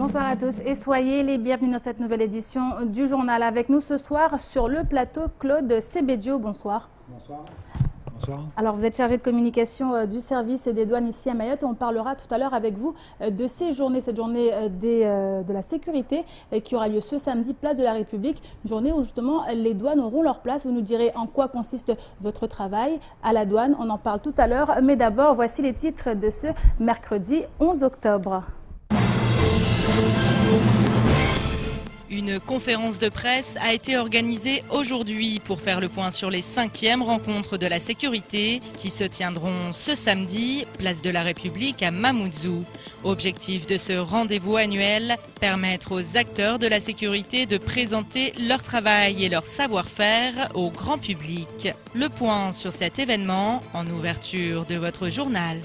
Bonsoir à tous et soyez les bienvenus dans cette nouvelle édition du journal. Avec nous ce soir sur le plateau, Claude Sebedio. Bonsoir. Bonsoir. Bonsoir. Alors vous êtes chargé de communication du service des douanes ici à Mayotte. On parlera tout à l'heure avec vous de cette journée de la sécurité qui aura lieu ce samedi, place de la République. Une journée où justement les douanes auront leur place. Vous nous direz en quoi consiste votre travail à la douane. On en parle tout à l'heure. Mais d'abord, voici les titres de ce mercredi 11 octobre. Une conférence de presse a été organisée aujourd'hui pour faire le point sur les 5e rencontres de la sécurité qui se tiendront ce samedi, place de la République à Mamoudzou. Objectif de ce rendez-vous annuel, permettre aux acteurs de la sécurité de présenter leur travail et leur savoir-faire au grand public. Le point sur cet événement en ouverture de votre journal.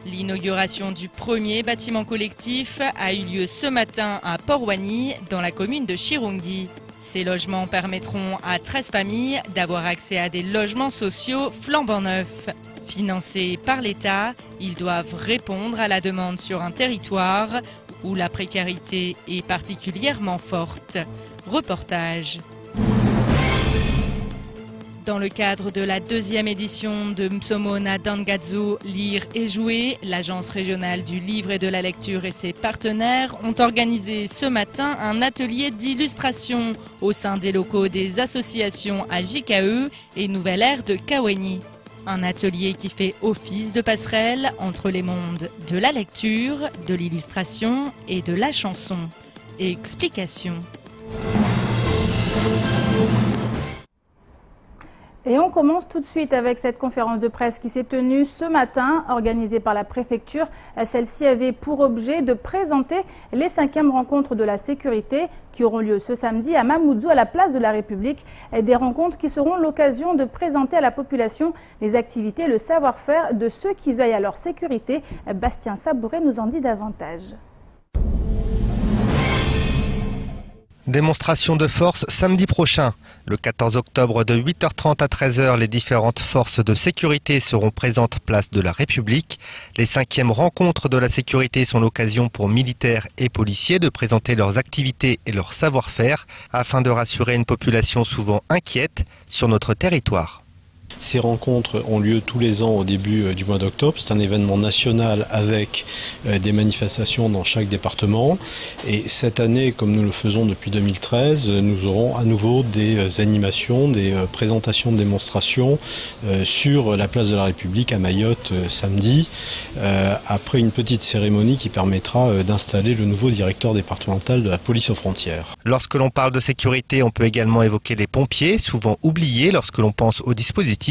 L'inauguration du premier bâtiment collectif a eu lieu ce matin à Port-Wani, dans la commune de Chirungi. Ces logements permettront à 13 familles d'avoir accès à des logements sociaux flambant neufs. Financés par l'État, ils doivent répondre à la demande sur un territoire où la précarité est particulièrement forte. Reportage. Dans le cadre de la 2e édition de Msomona Dangadzo, Lire et Jouer, l'agence régionale du livre et de la lecture et ses partenaires ont organisé ce matin un atelier d'illustration au sein des locaux des associations à JKE et Nouvelle Ère de Kaweni. Un atelier qui fait office de passerelle entre les mondes de la lecture, de l'illustration et de la chanson. Explication. Et on commence tout de suite avec cette conférence de presse qui s'est tenue ce matin, organisée par la préfecture. Celle-ci avait pour objet de présenter les 5e rencontres de la sécurité qui auront lieu ce samedi à Mamoudzou, à la place de la République. Des rencontres qui seront l'occasion de présenter à la population les activités, le savoir-faire de ceux qui veillent à leur sécurité. Bastien Sabouret nous en dit davantage. Démonstration de force samedi prochain. Le 14 octobre de 8h30 à 13h, les différentes forces de sécurité seront présentes place de la République. Les 5e rencontres de la sécurité sont l'occasion pour militaires et policiers de présenter leurs activités et leur savoir-faire afin de rassurer une population souvent inquiète sur notre territoire. Ces rencontres ont lieu tous les ans au début du mois d'octobre. C'est un événement national avec des manifestations dans chaque département. Et cette année, comme nous le faisons depuis 2013, nous aurons à nouveau des animations, des présentations de démonstrations sur la place de la République à Mayotte samedi, après une petite cérémonie qui permettra d'installer le nouveau directeur départemental de la police aux frontières. Lorsque l'on parle de sécurité, on peut également évoquer les pompiers, souvent oubliés lorsque l'on pense au dispositif.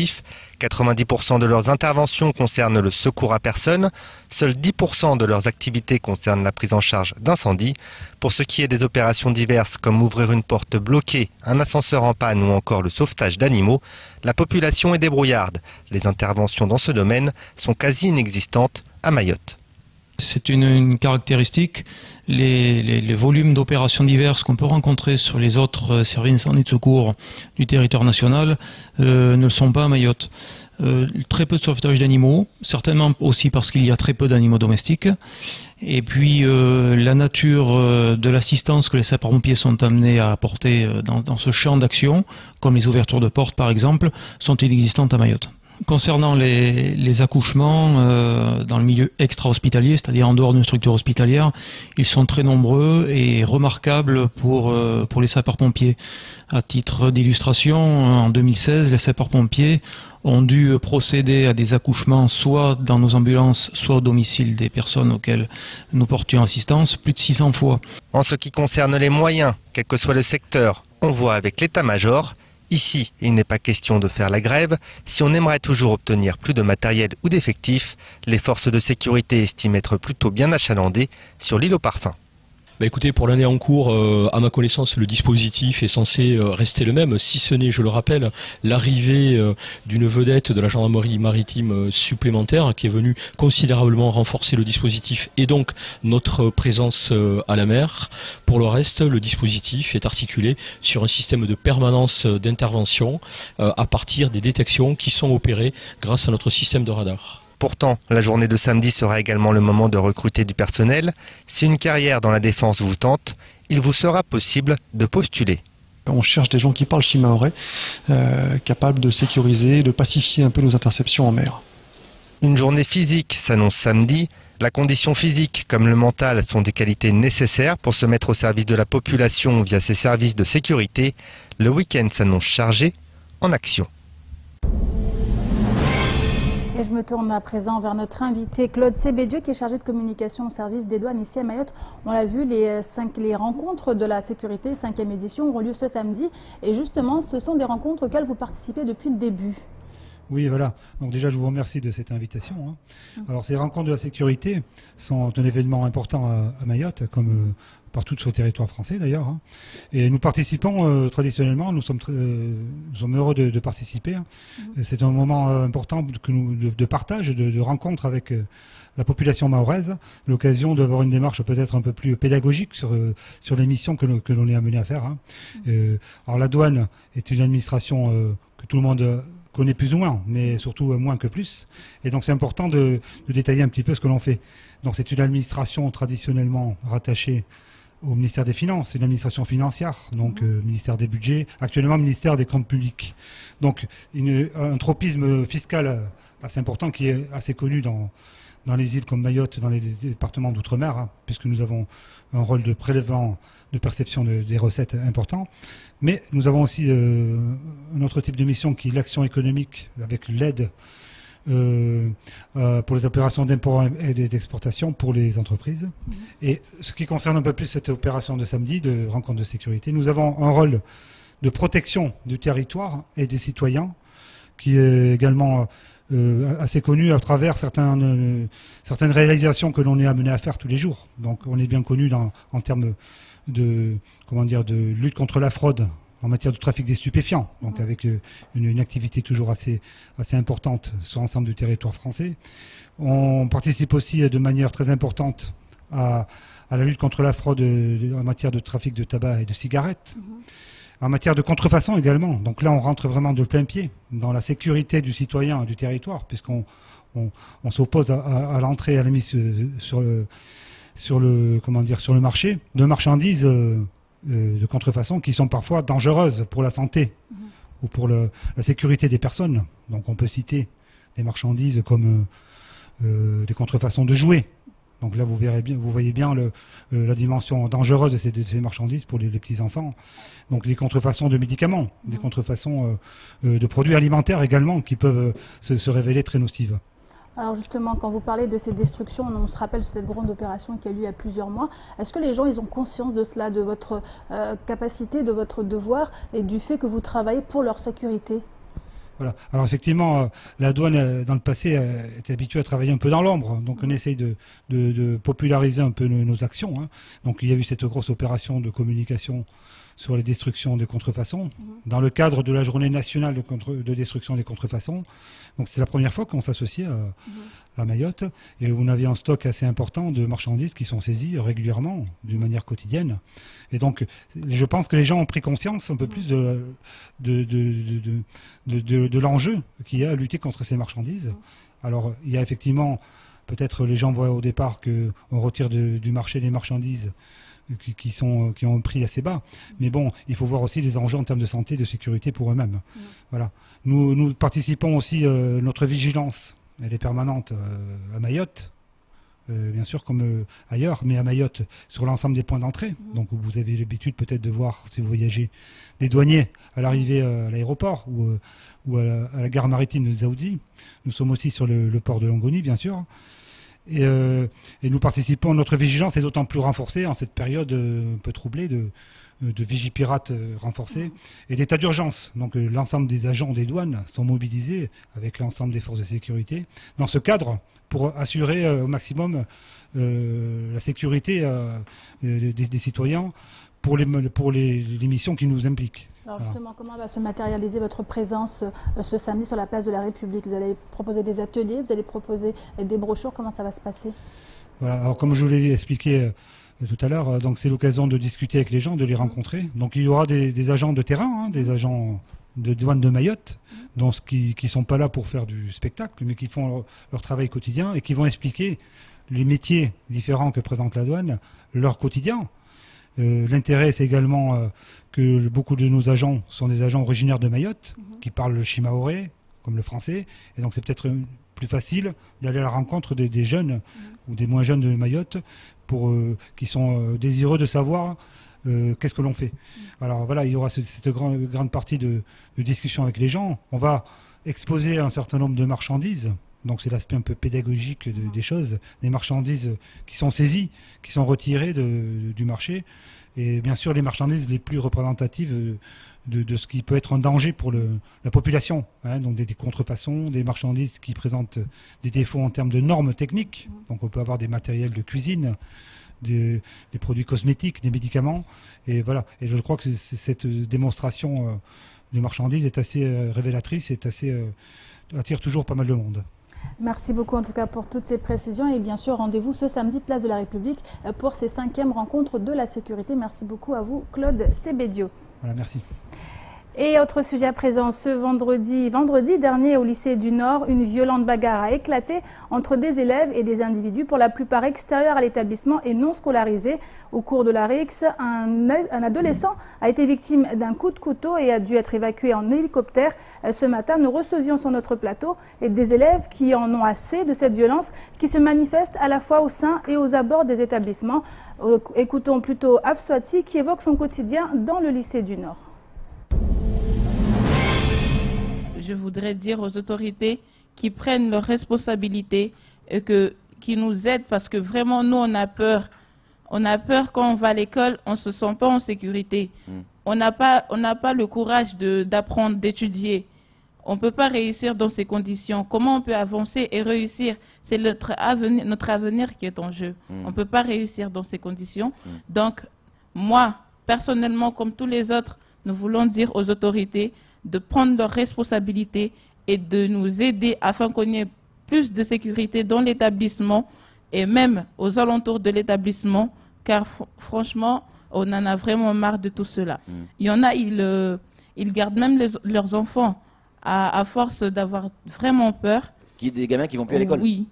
90% de leurs interventions concernent le secours à personne, seuls 10% de leurs activités concernent la prise en charge d'incendies. Pour ce qui est des opérations diverses comme ouvrir une porte bloquée, un ascenseur en panne ou encore le sauvetage d'animaux, la population est débrouillarde. Les interventions dans ce domaine sont quasi inexistantes à Mayotte. C'est une caractéristique, les volumes d'opérations diverses qu'on peut rencontrer sur les autres services d'incendie de secours du territoire national ne le sont pas à Mayotte. Très peu de sauvetage d'animaux, certainement aussi parce qu'il y a très peu d'animaux domestiques. Et puis la nature de l'assistance que les sapeurs-pompiers sont amenés à apporter dans ce champ d'action, comme les ouvertures de portes par exemple, sont inexistantes à Mayotte. Concernant les accouchements dans le milieu extra-hospitalier, c'est-à-dire en dehors d'une structure hospitalière, ils sont très nombreux et remarquables pour les sapeurs-pompiers. À titre d'illustration, en 2016, les sapeurs-pompiers ont dû procéder à des accouchements soit dans nos ambulances, soit au domicile des personnes auxquelles nous portions assistance, plus de 600 fois. En ce qui concerne les moyens, quel que soit le secteur, on voit avec l'état-major. Ici, il n'est pas question de faire la grève. Si on aimerait toujours obtenir plus de matériel ou d'effectifs, les forces de sécurité estiment être plutôt bien achalandées sur l'île aux parfums. Écoutez, pour l'année en cours, à ma connaissance, le dispositif est censé rester le même, si ce n'est, je le rappelle, l'arrivée d'une vedette de la gendarmerie maritime supplémentaire qui est venue considérablement renforcer le dispositif et donc notre présence à la mer. Pour le reste, le dispositif est articulé sur un système de permanence d'intervention à partir des détections qui sont opérées grâce à notre système de radar. Pourtant, la journée de samedi sera également le moment de recruter du personnel. Si une carrière dans la défense vous tente, il vous sera possible de postuler. On cherche des gens qui parlent shimaoré, capables de sécuriser, de pacifier un peu nos interceptions en mer. Une journée physique s'annonce samedi. La condition physique comme le mental sont des qualités nécessaires pour se mettre au service de la population via ces services de sécurité. Le week-end s'annonce chargé en action. Et je me tourne à présent vers notre invité Claude Sébédieu qui est chargé de communication au service des douanes ici à Mayotte. On l'a vu, les rencontres de la sécurité, 5e édition, auront lieu ce samedi. Et justement, ce sont des rencontres auxquelles vous participez depuis le début. Oui, voilà. Donc déjà, je vous remercie de cette invitation. Alors, ces rencontres de la sécurité sont un événement important à Mayotte, comme partout sur le territoire français d'ailleurs. Et nous participons traditionnellement, nous sommes heureux de participer. C'est un moment important de partage, de rencontre avec la population mahoraise, l'occasion d'avoir une démarche peut-être un peu plus pédagogique sur les missions que l'on est amené à faire. Alors la douane est une administration que tout le monde connaît plus ou moins, mais surtout moins que plus. Et donc c'est important de détailler un petit peu ce que l'on fait. Donc c'est une administration traditionnellement rattachée au ministère des Finances, une administration financière, donc ministère des Budgets, actuellement ministère des Comptes Publics. Donc un tropisme fiscal assez important qui est assez connu dans les îles comme Mayotte, dans les départements d'outre-mer, puisque nous avons un rôle de prélèvement, de perception des recettes important. Mais nous avons aussi un autre type de mission qui est l'action économique avec l'aide pour les opérations d'import et d'exportation pour les entreprises. Et ce qui concerne un peu plus cette opération de samedi, de rencontre de sécurité, nous avons un rôle de protection du territoire et des citoyens qui est également assez connu à travers certaines réalisations que l'on est amené à faire tous les jours. Donc on est bien connu en termes de lutte contre la fraude en matière de trafic des stupéfiants, donc avec une activité toujours assez importante sur l'ensemble du territoire français. On participe aussi de manière très importante à la lutte contre la fraude en matière de trafic de tabac et de cigarettes. En matière de contrefaçon également. Donc là, on rentre vraiment de plein pied dans la sécurité du citoyen et du territoire, puisqu'on s'oppose à l'entrée, à la mise sur le marché de marchandises de contrefaçon qui sont parfois dangereuses pour la santé ou pour la sécurité des personnes. Donc on peut citer des marchandises comme des contrefaçons de jouets. Donc là, vous voyez bien la dimension dangereuse de ces marchandises pour les petits enfants. Donc des contrefaçons de médicaments, des contrefaçons de produits alimentaires également qui peuvent se révéler très nocives. Alors justement, quand vous parlez de ces destructions, on se rappelle de cette grande opération qui a lieu il y a plusieurs mois. Est-ce que les gens ils ont conscience de cela, de votre capacité, de votre devoir et du fait que vous travaillez pour leur sécurité ? Voilà. Alors effectivement, la douane, dans le passé, était habituée à travailler un peu dans l'ombre. Donc on essaye de populariser un peu nos actions. Donc il y a eu cette grosse opération de communication sur les destructions des contrefaçons, dans le cadre de la journée nationale de destruction des contrefaçons. Donc c'était la première fois qu'on s'associait à Mayotte, et on avait un stock assez important de marchandises qui sont saisies régulièrement, d'une manière quotidienne. Et donc je pense que les gens ont pris conscience un peu plus de l'enjeu qu'il y a à lutter contre ces marchandises. Alors il y a effectivement, peut-être les gens voient au départ qu'on retire du marché des marchandises qui ont un prix assez bas. Mais bon, il faut voir aussi les enjeux en termes de santé et de sécurité pour eux-mêmes. Voilà. Nous participons aussi, notre vigilance, elle est permanente à Mayotte, bien sûr comme ailleurs, mais à Mayotte sur l'ensemble des points d'entrée. Donc vous avez l'habitude peut-être de voir, si vous voyagez, des douaniers à l'arrivée à l'aéroport ou à la gare maritime de Dzaoudzi. Nous sommes aussi sur le port de Longoni, bien sûr. Et nous participons, notre vigilance est d'autant plus renforcée en cette période un peu troublée de vigipirates renforcés et d'état d'urgence. Donc l'ensemble des agents des douanes sont mobilisés avec l'ensemble des forces de sécurité dans ce cadre pour assurer au maximum la sécurité des citoyens pour les missions qui nous impliquent. Alors justement, comment va se matérialiser votre présence ce samedi sur la place de la République? Vous allez proposer des ateliers, vous allez proposer des brochures, comment ça va se passer? Voilà, alors comme je vous l'ai expliqué tout à l'heure, donc c'est l'occasion de discuter avec les gens, de les rencontrer. Donc il y aura des agents de terrain, des agents de douane de Mayotte, donc qui sont pas là pour faire du spectacle, mais qui font leur travail quotidien et qui vont expliquer les métiers différents que présente la douane, leur quotidien. L'intérêt, c'est également que beaucoup de nos agents sont des agents originaires de Mayotte, qui parlent le shimaoré, comme le français, et donc c'est peut-être plus facile d'aller à la rencontre des jeunes ou des moins jeunes de Mayotte qui sont désireux de savoir qu'est-ce que l'on fait. Alors voilà, il y aura cette grande partie de discussion avec les gens. On va exposer un certain nombre de marchandises. Donc c'est l'aspect un peu pédagogique des choses, des marchandises qui sont saisies, qui sont retirées du marché. Et bien sûr les marchandises les plus représentatives de ce qui peut être un danger pour la population. Hein, donc des contrefaçons, des marchandises qui présentent des défauts en termes de normes techniques. Donc on peut avoir des matériels de cuisine, des produits cosmétiques, des médicaments. Et voilà. Et je crois que cette démonstration de marchandises est assez révélatrice et attire toujours pas mal de monde. Merci beaucoup en tout cas pour toutes ces précisions et bien sûr rendez-vous ce samedi place de la République pour ces 5e rencontres de la sécurité. Merci beaucoup à vous Claude Sébédio. Voilà, merci. Et autre sujet à présent, ce vendredi dernier au lycée du Nord, une violente bagarre a éclaté entre des élèves et des individus pour la plupart extérieurs à l'établissement et non scolarisés. Au cours de la rixe, un adolescent a été victime d'un coup de couteau et a dû être évacué en hélicoptère. Ce matin, nous recevions sur notre plateau des élèves qui en ont assez de cette violence qui se manifeste à la fois au sein et aux abords des établissements. Écoutons plutôt Afswati qui évoque son quotidien dans le lycée du Nord. Je voudrais dire aux autorités qui prennent leurs responsabilités et qui nous aident parce que vraiment nous on a peur. On a peur quand on va à l'école, on ne se sent pas en sécurité. On n'a pas le courage d'apprendre, d'étudier. On ne peut pas réussir dans ces conditions. Comment on peut avancer et réussir? C'est notre avenir qui est en jeu. On ne peut pas réussir dans ces conditions. Donc moi, personnellement, comme tous les autres, nous voulons dire aux autorités de prendre leurs responsabilités et de nous aider afin qu'on ait plus de sécurité dans l'établissement et même aux alentours de l'établissement, car franchement, on en a vraiment marre de tout cela. Il y en a, ils gardent même leurs enfants à force d'avoir vraiment peur. Des gamins qui vont plus à l'école? Oui.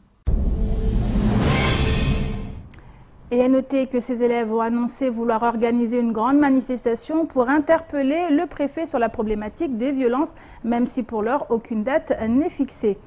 Et à noter que ces élèves ont annoncé vouloir organiser une grande manifestation pour interpeller le préfet sur la problématique des violences, même si pour l'heure, aucune date n'est fixée.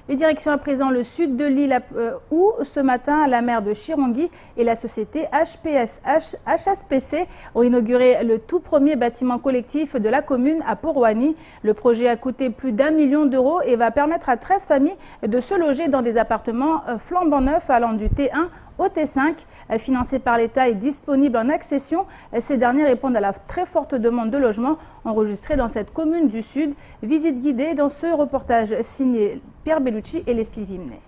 Et direction à présent le sud de l'île où ce matin la maire de Chirongi et la société HSPC ont inauguré le tout premier bâtiment collectif de la commune à Port-Rouani. Le projet a coûté plus d'1 million d'euros et va permettre à 13 familles de se loger dans des appartements flambant neufs allant du T1 au T5, financé par l'État et disponible en accession. Ces derniers répondent à la très forte demande de logement enregistrée dans cette commune du Sud. Visite guidée dans ce reportage signé Pierre Bellucci et Leslie Vimnet.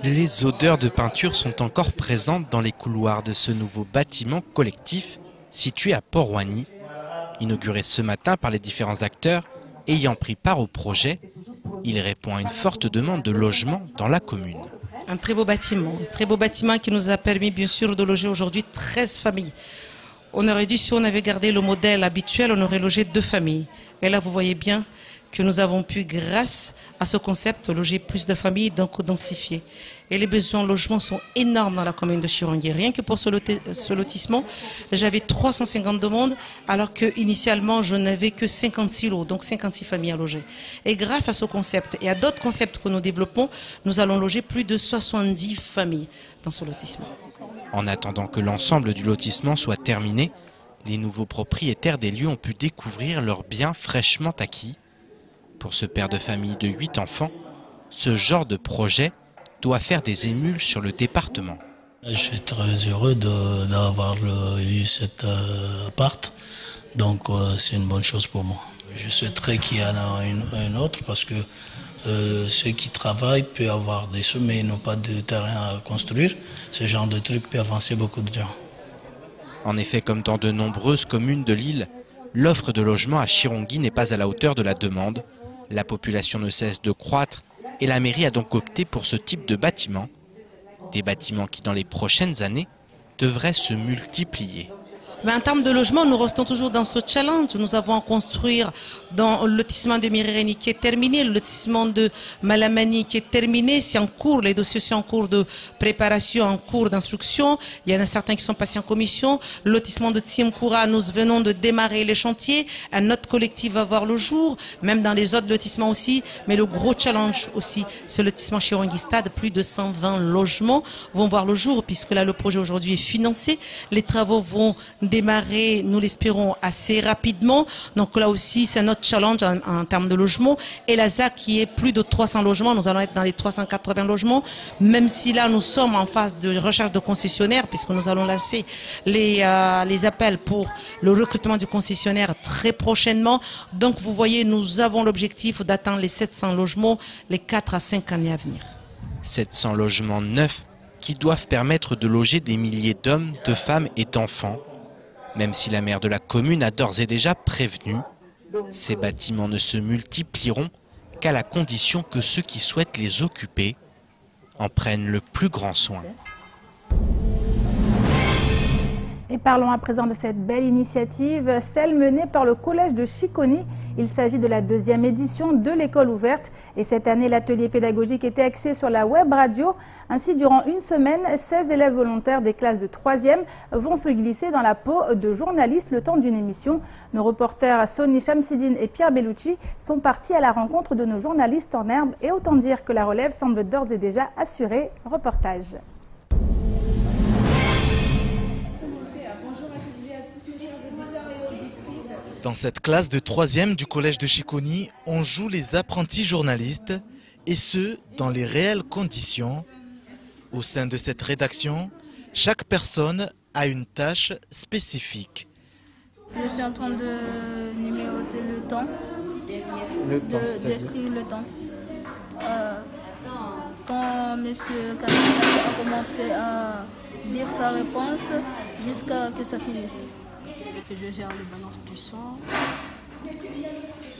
Les odeurs de peinture sont encore présentes dans les couloirs de ce nouveau bâtiment collectif situé à Port-Rouani, inauguré ce matin par les différents acteurs ayant pris part au projet. Il répond à une forte demande de logement dans la commune. Un très beau bâtiment qui nous a permis bien sûr de loger aujourd'hui 13 familles. On aurait dit, si on avait gardé le modèle habituel, on aurait logé 2 familles. Et là, vous voyez bien que nous avons pu, grâce à ce concept, loger plus de familles, donc densifier. Et les besoins en logement sont énormes dans la commune de Chirongi. Rien que pour ce lotissement, j'avais 350 demandes, alors qu'initialement, je n'avais que 56 lots, donc 56 familles à loger. Et grâce à ce concept et à d'autres concepts que nous développons, nous allons loger plus de 70 familles dans ce lotissement. En attendant que l'ensemble du lotissement soit terminé, les nouveaux propriétaires des lieux ont pu découvrir leurs biens fraîchement acquis. Pour ce père de famille de 8 enfants, ce genre de projet doit faire des émules sur le département. Je suis très heureux d'avoir eu cet appart, donc c'est une bonne chose pour moi. Je souhaiterais qu'il y en ait une autre parce que ceux qui travaillent peuvent avoir des sous mais ils n'ont pas de terrain à construire. Ce genre de truc peut avancer beaucoup de gens. En effet, comme dans de nombreuses communes de l'île, l'offre de logement à Chirongi n'est pas à la hauteur de la demande. La population ne cesse de croître et la mairie a donc opté pour ce type de bâtiment. Des bâtiments qui, dans les prochaines années, devraient se multiplier. En termes de logement, nous restons toujours dans ce challenge. Nous avons à construire dans le lotissement de Mirireni qui est terminé, le lotissement de Malamani qui est terminé, c'est en cours, les dossiers sont en cours de préparation, en cours d'instruction. Il y en a certains qui sont passés en commission. Le lotissement de Tsimkoura, nous venons de démarrer les chantiers. Un autre collectif va voir le jour, même dans les autres lotissements aussi. Mais le gros challenge aussi, c'est le lotissement Chirongi Stade. Plus de 120 logements vont voir le jour, puisque là, le projet aujourd'hui est financé. Les travaux vont démarrer, nous l'espérons, assez rapidement. Donc là aussi, c'est notre challenge en termes de logement. Et la ZAC qui est plus de 300 logements, nous allons être dans les 380 logements, même si là, nous sommes en phase de recherche de concessionnaires, puisque nous allons lancer les appels pour le recrutement du concessionnaire très prochainement. Donc vous voyez, nous avons l'objectif d'atteindre les 700 logements les 4 à 5 années à venir. 700 logements neufs qui doivent permettre de loger des milliers d'hommes, de femmes et d'enfants. Même si la maire de la commune a d'ores et déjà prévenu, ces bâtiments ne se multiplieront qu'à la condition que ceux qui souhaitent les occuper en prennent le plus grand soin. Et parlons à présent de cette belle initiative, celle menée par le collège de Chiconi. Il s'agit de la 2e édition de l'école ouverte. Et cette année, l'atelier pédagogique était axé sur la web radio. Ainsi, durant une semaine, 16 élèves volontaires des classes de 3e vont se glisser dans la peau de journalistes le temps d'une émission. Nos reporters Sony Chamsidine et Pierre Bellucci sont partis à la rencontre de nos journalistes en herbe. Et autant dire que la relève semble d'ores et déjà assurée. Reportage. Dans cette classe de 3e du collège de Chiconi, on joue les apprentis journalistes, et ce, dans les réelles conditions. Au sein de cette rédaction, chaque personne a une tâche spécifique. Je suis en train de numéroter le temps. D'écrire le temps. Quand M. Kamil a commencé à dire sa réponse, jusqu'à que ça finisse. Je gère les balances du son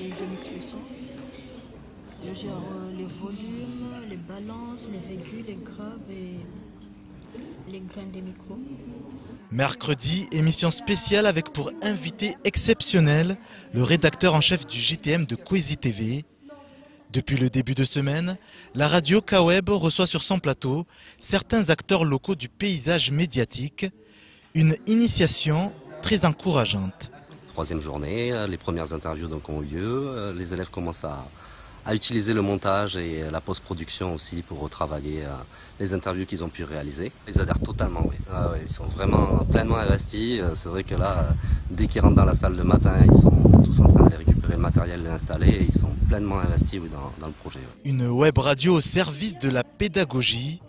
et je mixe le son. Je gère les volumes, les balances, les aigus, les graves et les grains des micros. Mercredi, émission spéciale avec pour invité exceptionnel le rédacteur en chef du JTM de Kwezi TV. Depuis le début de semaine, la radio Kaweb reçoit sur son plateau certains acteurs locaux du paysage médiatique. Une initiation très encourageante. 3e journée, les premières interviews donc ont eu lieu. Les élèves commencent à utiliser le montage et la post-production aussi pour retravailler les interviews qu'ils ont pu réaliser. Ils adhèrent totalement, oui. Ils sont vraiment pleinement investis. C'est vrai que là, dès qu'ils rentrent dans la salle le matin, ils sont tous en train de récupérer le matériel et l'installer. Et ils sont pleinement investis dans le projet. Une web radio au service de la pédagogie.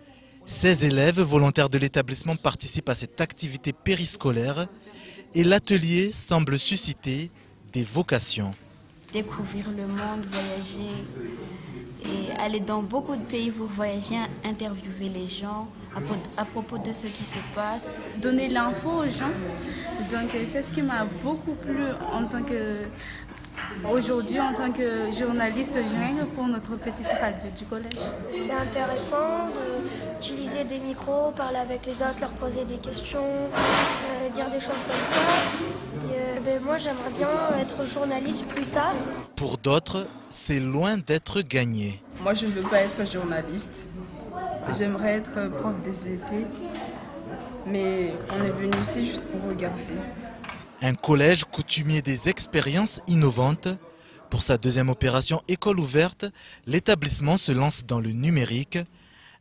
16 élèves volontaires de l'établissement participent à cette activité périscolaire. Et l'atelier semble susciter des vocations. Découvrir le monde, voyager et aller dans beaucoup de pays pour voyager, interviewer les gens à propos de ce qui se passe. Donner l'info aux gens, donc c'est ce qui m'a beaucoup plu aujourd'hui en tant que journaliste jeune pour notre petite radio du collège. C'est intéressant d'utiliser des micros, parler avec les autres, leur poser des questions, dire des choses comme ça. Moi j'aimerais bien être journaliste plus tard. Pour d'autres, c'est loin d'être gagné. Moi je ne veux pas être journaliste, j'aimerais être prof des SVT, mais on est venu ici juste pour regarder. Un collège coutumier des expériences innovantes. Pour sa 2e opération École ouverte, l'établissement se lance dans le numérique.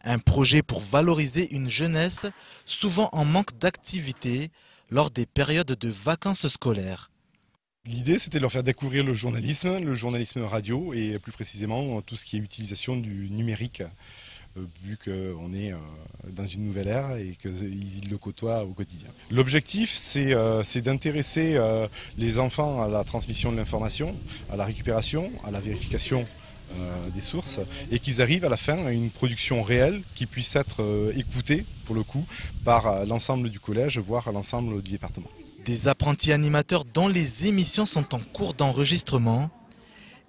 Un projet pour valoriser une jeunesse souvent en manque d'activité lors des périodes de vacances scolaires. L'idée, c'était de leur faire découvrir le journalisme radio et plus précisément tout ce qui est utilisation du numérique, vu qu'on est dans une nouvelle ère et qu'ils le côtoient au quotidien. L'objectif, c'est d'intéresser les enfants à la transmission de l'information, à la récupération, à la vérification des sources, et qu'ils arrivent à la fin à une production réelle qui puisse être écoutée, pour le coup, par l'ensemble du collège, voire l'ensemble du département. Des apprentis animateurs dont les émissions sont en cours d'enregistrement.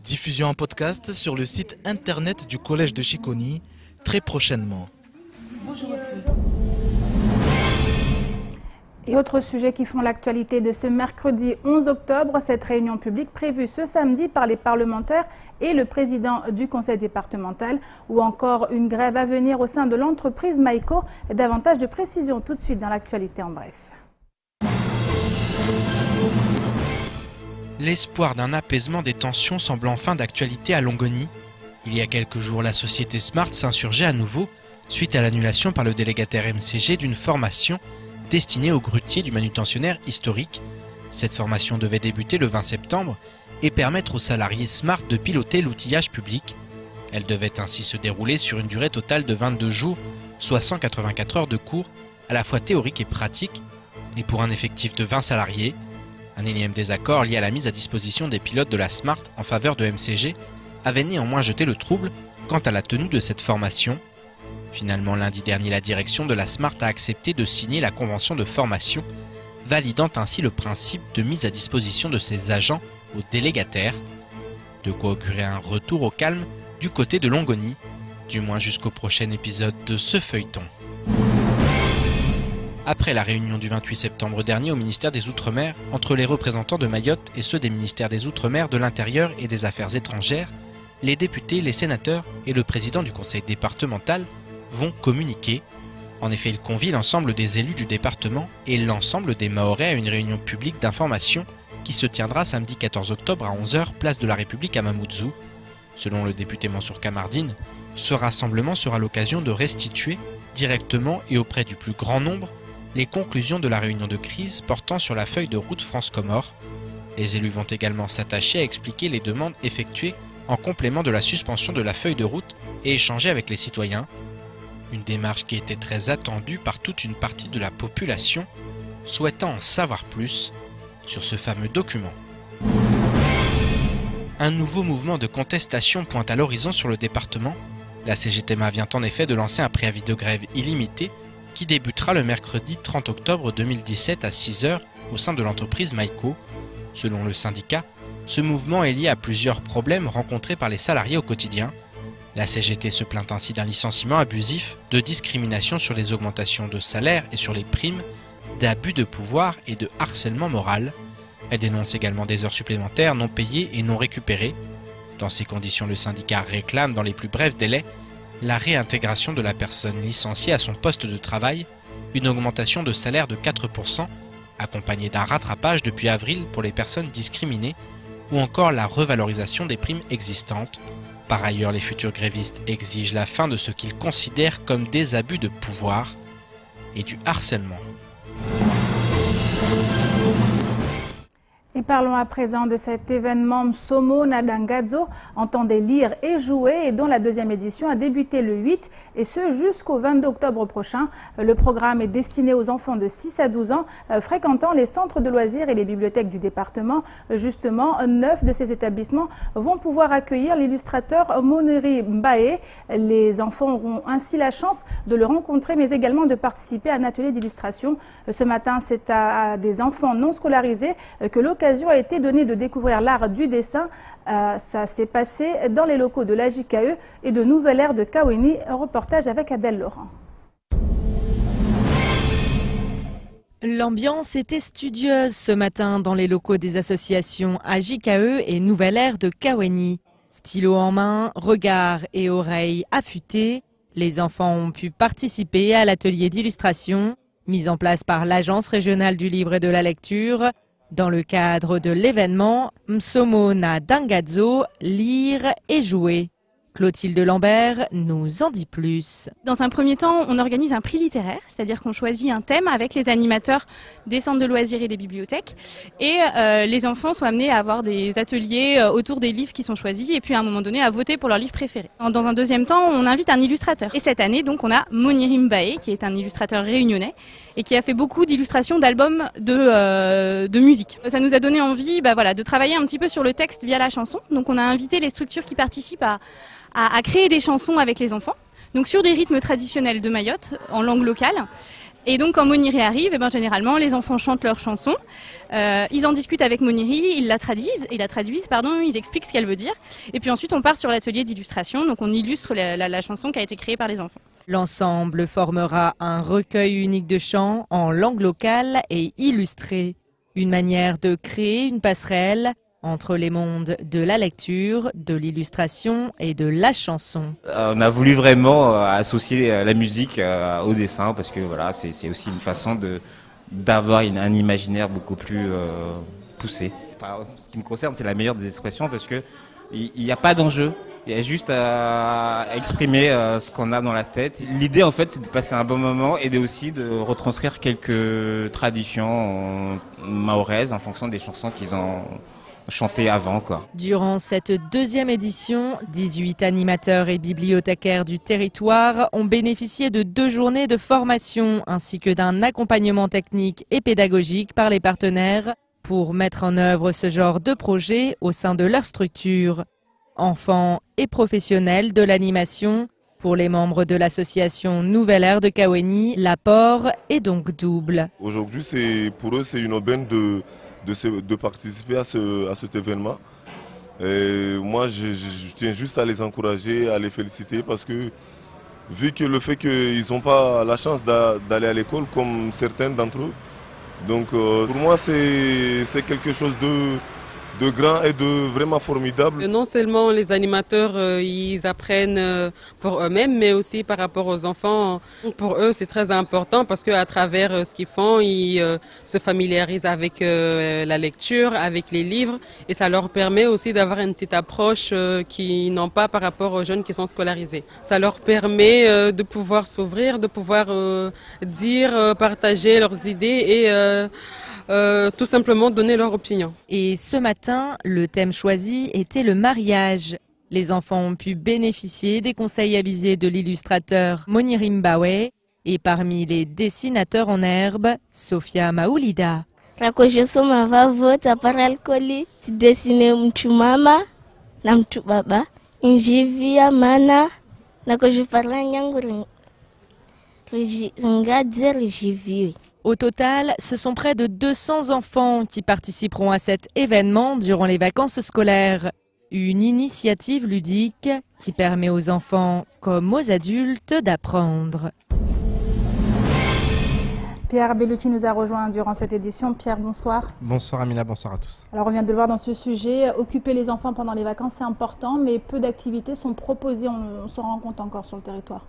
Diffusion en podcast sur le site internet du collège de Chiconi très prochainement. Et autres sujets qui font l'actualité de ce mercredi 11 octobre, cette réunion publique prévue ce samedi par les parlementaires et le président du conseil départemental, ou encore une grève à venir au sein de l'entreprise Maïko. Davantage de précisions tout de suite dans l'actualité en bref. L'espoir d'un apaisement des tensions semble enfin d'actualité à Longoni. Il y a quelques jours, la société Smart s'insurgeait à nouveau suite à l'annulation par le délégataire MCG d'une formation destinée aux grutiers du manutentionnaire historique. Cette formation devait débuter le 20 septembre et permettre aux salariés Smart de piloter l'outillage public. Elle devait ainsi se dérouler sur une durée totale de 22 jours, soit 184 heures de cours, à la fois théorique et pratique, et pour un effectif de 20 salariés. Un énième désaccord lié à la mise à disposition des pilotes de la Smart en faveur de MCG avait néanmoins jeté le trouble quant à la tenue de cette formation. Finalement, lundi dernier, la direction de la Smart a accepté de signer la convention de formation, validant ainsi le principe de mise à disposition de ses agents aux délégataires. De quoi augurer un retour au calme du côté de Longoni, du moins jusqu'au prochain épisode de ce feuilleton. Après la réunion du 28 septembre dernier au ministère des Outre-mer, entre les représentants de Mayotte et ceux des ministères des Outre-mer, de l'Intérieur et des Affaires étrangères, les députés, les sénateurs et le président du conseil départemental vont communiquer. En effet, ils convient l'ensemble des élus du département et l'ensemble des Mahorais à une réunion publique d'information qui se tiendra samedi 14 octobre à 11h, place de la République à Mamoudzou. Selon le député Mansour Kamardine, ce rassemblement sera l'occasion de restituer directement et auprès du plus grand nombre les conclusions de la réunion de crise portant sur la feuille de route France-Comores. Les élus vont également s'attacher à expliquer les demandes effectuées en complément de la suspension de la feuille de route et échanger avec les citoyens. Une démarche qui était très attendue par toute une partie de la population, souhaitant en savoir plus sur ce fameux document. Un nouveau mouvement de contestation pointe à l'horizon sur le département. La CGTMA vient en effet de lancer un préavis de grève illimité qui débutera le mercredi 30 octobre 2017 à 6h au sein de l'entreprise Maïko. Selon le syndicat, ce mouvement est lié à plusieurs problèmes rencontrés par les salariés au quotidien. La CGT se plaint ainsi d'un licenciement abusif, de discrimination sur les augmentations de salaire et sur les primes, d'abus de pouvoir et de harcèlement moral. Elle dénonce également des heures supplémentaires non payées et non récupérées. Dans ces conditions, le syndicat réclame dans les plus brefs délais la réintégration de la personne licenciée à son poste de travail, une augmentation de salaire de 4%, accompagnée d'un rattrapage depuis avril pour les personnes discriminées, ou encore la revalorisation des primes existantes. Par ailleurs, les futurs grévistes exigent la fin de ce qu'ils considèrent comme des abus de pouvoir et du harcèlement. Et parlons à présent de cet événement Msomo na Dangadzo, entendez lire et jouer, et dont la deuxième édition a débuté le 8 et ce jusqu'au 22 octobre prochain. Le programme est destiné aux enfants de 6 à 12 ans fréquentant les centres de loisirs et les bibliothèques du département. Justement, 9 de ces établissements vont pouvoir accueillir l'illustrateur Moneri Mbae. Les enfants auront ainsi la chance de le rencontrer, mais également de participer à un atelier d'illustration. Ce matin, c'est à des enfants non scolarisés que l'occasion a été donnée de découvrir l'art du dessin. Ça s'est passé dans les locaux de la JKE et de Nouvelle Ère de Kaweni. Reportage avec Adèle Laurent. L'ambiance était studieuse ce matin dans les locaux des associations AJKE et Nouvelle Ère de Kaweni. Stylo en main, regard et oreilles affûtés, les enfants ont pu participer à l'atelier d'illustration mis en place par l'Agence régionale du livre et de la lecture dans le cadre de l'événement Msomo na Dangadzo, lire et jouer. Clotilde Lambert nous en dit plus. Dans un premier temps, on organise un prix littéraire, c'est-à-dire qu'on choisit un thème avec les animateurs des centres de loisirs et des bibliothèques. Et les enfants sont amenés à avoir des ateliers autour des livres qui sont choisis et puis à un moment donné à voter pour leur livre préféré. Dans un deuxième temps, on invite un illustrateur. Et cette année, donc, on a Moneri Mbae, qui est un illustrateur réunionnais et qui a fait beaucoup d'illustrations d'albums de musique. Ça nous a donné envie de travailler un petit peu sur le texte via la chanson. Donc on a invité les structures qui participent à créer des chansons avec les enfants, donc sur des rythmes traditionnels de Mayotte, en langue locale. Et donc quand Moneri arrive, généralement les enfants chantent leurs chansons, ils en discutent avec Moneri, ils la traduisent, ils expliquent ce qu'elle veut dire. Et puis ensuite on part sur l'atelier d'illustration, donc on illustre la chanson qui a été créée par les enfants. L'ensemble formera un recueil unique de chants en langue locale et illustré. Une manière de créer une passerelle entre les mondes de la lecture, de l'illustration et de la chanson. On a voulu vraiment associer la musique au dessin parce que voilà, c'est aussi une façon d'avoir un imaginaire beaucoup plus poussé. Enfin, ce qui me concerne, c'est la meilleure des expressions parce que il n'y a pas d'enjeu. Il y a juste à exprimer ce qu'on a dans la tête. L'idée, en fait, c'est de passer un bon moment et aussi de retranscrire quelques traditions mahoraises en fonction des chansons qu'ils ont chantées avant, quoi. Durant cette deuxième édition, 18 animateurs et bibliothécaires du territoire ont bénéficié de 2 journées de formation ainsi que d'un accompagnement technique et pédagogique par les partenaires pour mettre en œuvre ce genre de projet au sein de leur structure. Enfants et professionnels de l'animation, pour les membres de l'association Nouvelle Ère de Kaweni, l'apport est donc double. Aujourd'hui, pour eux, c'est une aubaine de participer à cet événement. Et moi, je tiens juste à les encourager, à les féliciter parce que vu que le fait qu'ils n'ont pas la chance d'aller à l'école comme certains d'entre eux, donc pour moi, c'est quelque chose de grand et de vraiment formidable. Non seulement les animateurs, ils apprennent pour eux-mêmes, mais aussi par rapport aux enfants. Pour eux, c'est très important parce qu'à travers ce qu'ils font, ils se familiarisent avec la lecture, avec les livres, et ça leur permet aussi d'avoir une petite approche qu'ils n'ont pas par rapport aux jeunes qui sont scolarisés. Ça leur permet de pouvoir s'ouvrir, de pouvoir dire, partager leurs idées et tout simplement donner leur opinion. Et ce matin, le thème choisi était le mariage. Les enfants ont pu bénéficier des conseils avisés de l'illustrateur Monirim Bawe et parmi les dessinateurs en herbe, Sofia Maoulida. Au total, ce sont près de 200 enfants qui participeront à cet événement durant les vacances scolaires. Une initiative ludique qui permet aux enfants comme aux adultes d'apprendre. Pierre Bellucci nous a rejoint durant cette édition. Pierre, bonsoir. Bonsoir Amina, bonsoir à tous. Alors on vient de le voir dans ce sujet, occuper les enfants pendant les vacances c'est important, mais peu d'activités sont proposées, on s'en rend compte encore sur le territoire.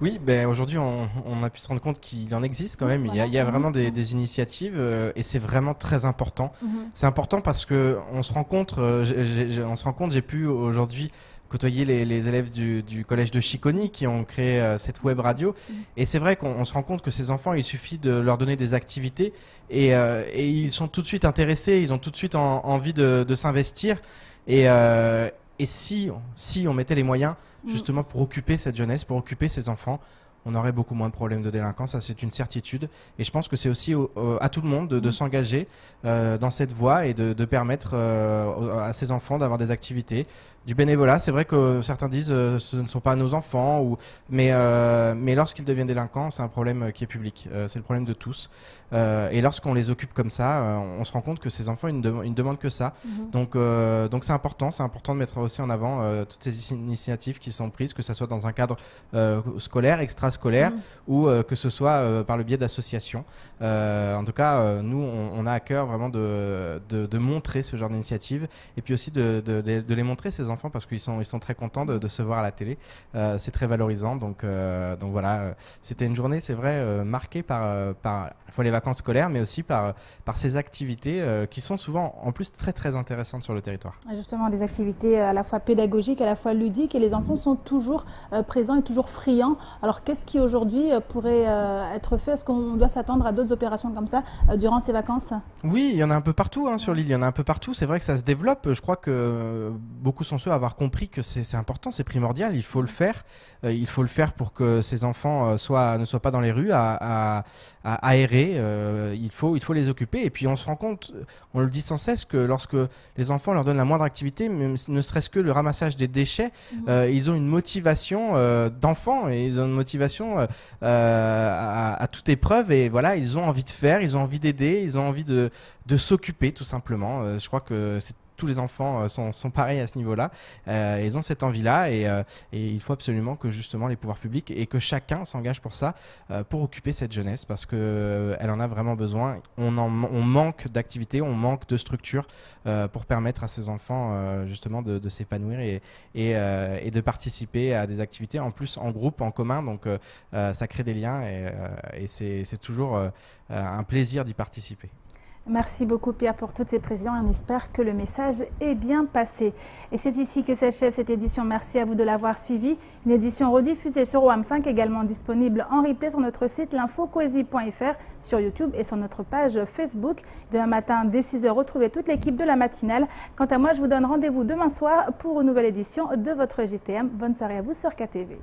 Oui, aujourd'hui on a pu se rendre compte qu'il en existe quand même, il y a vraiment des initiatives et c'est vraiment très important. C'est important parce qu'on se rend compte, j'ai pu aujourd'hui côtoyer les élèves du collège de Chiconi qui ont créé cette web radio. Et c'est vrai qu'on se rend compte que ces enfants, il suffit de leur donner des activités et ils sont tout de suite intéressés, ils ont tout de suite envie de s'investir. Et si on mettait les moyens justement pour occuper cette jeunesse, pour occuper ces enfants, on aurait beaucoup moins de problèmes de délinquance, ça c'est une certitude. Et je pense que c'est aussi à tout le monde de s'engager dans cette voie et de permettre à ces enfants d'avoir des activités, du bénévolat. C'est vrai que certains disent ce ne sont pas nos enfants, mais lorsqu'ils deviennent délinquants, c'est un problème qui est public, c'est le problème de tous. Et lorsqu'on les occupe comme ça, on se rend compte que ces enfants, ils ne demandent que ça. Donc c'est important de mettre aussi en avant toutes ces initiatives qui sont prises, que ce soit dans un cadre scolaire, extrascolaire, ou que ce soit par le biais d'associations. En tout cas, nous, on a à cœur vraiment de montrer ce genre d'initiative, et puis aussi de les montrer, ces enfants, parce qu'ils sont très contents de se voir à la télé. C'est très valorisant, donc voilà. C'était une journée, c'est vrai, marquée par les vacances scolaires, mais aussi par ces activités qui sont souvent en plus très très intéressantes sur le territoire. Justement, des activités à la fois pédagogiques, à la fois ludiques, et les enfants sont toujours présents et toujours friands. Alors qu'est-ce qui aujourd'hui pourrait être fait? Est-ce qu'on doit s'attendre à d'autres opérations comme ça durant ces vacances? Oui, il y en a un peu partout sur l'île, il y en a un peu partout. C'est vrai que ça se développe. Je crois que beaucoup sont ceux à avoir compris que c'est important, c'est primordial, il faut le faire. Il faut le faire pour que ces enfants ne soient pas dans les rues à aérer. Il faut les occuper. Et puis on se rend compte, on le dit sans cesse, que lorsque les enfants leur donnent la moindre activité, même ne serait-ce que le ramassage des déchets, ils ont une motivation d'enfant, et ils ont une motivation à toute épreuve, et voilà, ils ont envie de faire, ils ont envie d'aider, ils ont envie de s'occuper tout simplement. Je crois que c'est tous les enfants sont pareils à ce niveau-là. Ils ont cette envie-là et il faut absolument que justement les pouvoirs publics et que chacun s'engage pour ça, pour occuper cette jeunesse parce qu'elle en a vraiment besoin. On manque d'activités, on manque de structures pour permettre à ces enfants justement de s'épanouir et de participer à des activités en plus en groupe, en commun. Donc ça crée des liens et c'est toujours un plaisir d'y participer. Merci beaucoup Pierre pour toutes ces précisions. On espère que le message est bien passé. Et c'est ici que s'achève cette édition. Merci à vous de l'avoir suivi. Une édition rediffusée sur OAM5, également disponible en replay sur notre site l'infocoesie.fr, sur YouTube et sur notre page Facebook. Demain matin dès 6 h, retrouvez toute l'équipe de la matinale. Quant à moi, je vous donne rendez-vous demain soir pour une nouvelle édition de votre JTM. Bonne soirée à vous sur KTV.